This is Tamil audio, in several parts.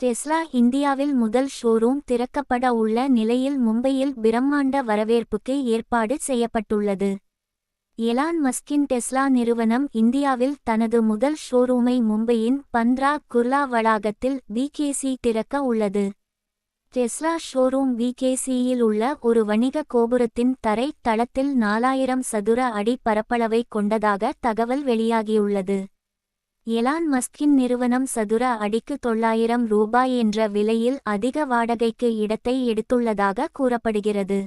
டெஸ்லா இந்தியாவில் முதல் ஷோரூம் திறக்கப்பட உள்ள நிலையில் மும்பையில் பிரம்மாண்ட வரவேற்புக்கு ஏற்பாடு செய்யப்பட்டுள்ளது. எலான் மஸ்கின் டெஸ்லா நிறுவனம் இந்தியாவில் தனது முதல் ஷோரூமை மும்பையின் பந்த்ரா குர்லா வளாகத்தில் விகேசி திறக்க உள்ளது. டெஸ்லா ஷோரூம் விகேசியில் உள்ள ஒரு வணிக கோபுரத்தின் தரை தளத்தில் 4000 சதுர அடி பரப்பளவை கொண்டதாக தகவல் வெளியாகியுள்ளது. எலான் மஸ்கின் நிறுவனம் சதுர அடிக்கு $900 என்ற விலையில் அதிக வாடகைக்கு இடத்தை எடுத்துள்ளதாக கூறப்படுகிறது.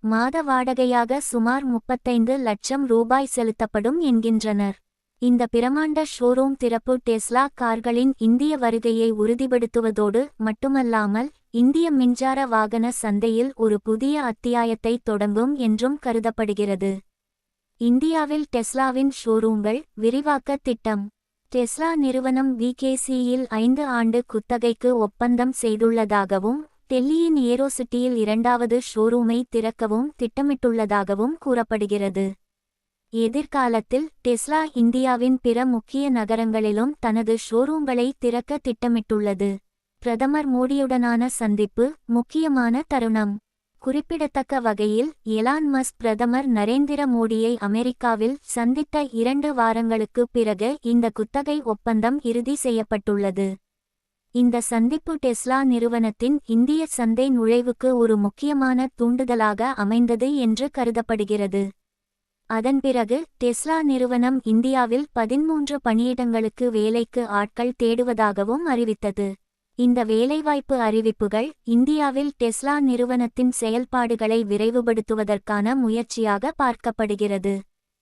மாத வாடகையாக சுமார் 35 லட்சம் ரூபாய் செலுத்தப்படும் என்கின்றனர். இந்த பிரமாண்ட ஷோரூம் திறப்பு டெஸ்லா கார்களின் இந்திய வருகையை உறுதிப்படுத்துவதோடு மட்டுமல்லாமல் இந்திய மின்சார வாகன சந்தையில் ஒரு புதிய அத்தியாயத்தை தொடங்கும் என்றும் கருதப்படுகிறது. இந்தியாவில் டெஸ்லாவின் ஷோரூம்கள் விரிவாக்க திட்டம். டெஸ்லா நிறுவனம் விகேசியில் 5 ஆண்டு குத்தகைக்கு ஒப்பந்தம் செய்துள்ளதாகவும் டெல்லியின் ஏரோசிட்டியில் 2வது ஷோரூமை திறக்கவும் திட்டமிட்டுள்ளதாகவும் கூறப்படுகிறது. எதிர்காலத்தில் டெஸ்லா இந்தியாவின் பிற முக்கிய நகரங்களிலும் தனது ஷோரூம்களை திறக்க திட்டமிட்டுள்ளது. பிரதமர் மோடியுடனான சந்திப்பு முக்கியமான தருணம். குறிப்பிடத்தக்க வகையில் எலான் மஸ்க் பிரதமர் நரேந்திர மோடியை அமெரிக்காவில் சந்தித்த 2 வாரங்களுக்குப் பிறகு இந்த குத்தகை ஒப்பந்தம் இறுதி செய்யப்பட்டுள்ளது. இந்த சந்திப்பு டெஸ்லா நிறுவனத்தின் இந்திய சந்தை நுழைவுக்கு ஒரு முக்கியமான தூண்டுதலாக அமைந்தது என்று கருதப்படுகிறது. அதன் பிறகு டெஸ்லா நிறுவனம் இந்தியாவில் 13 பணியிடங்களுக்கு வேலைக்கு ஆட்கள் தேடுவதாகவும் அறிவித்தது. இந்த வேலைவாய்ப்பு அறிவிப்புகள் இந்தியாவில் டெஸ்லா நிறுவனத்தின் செயல்பாடுகளை விரைவுபடுத்துவதற்கான முயற்சியாக பார்க்கப்படுகிறது.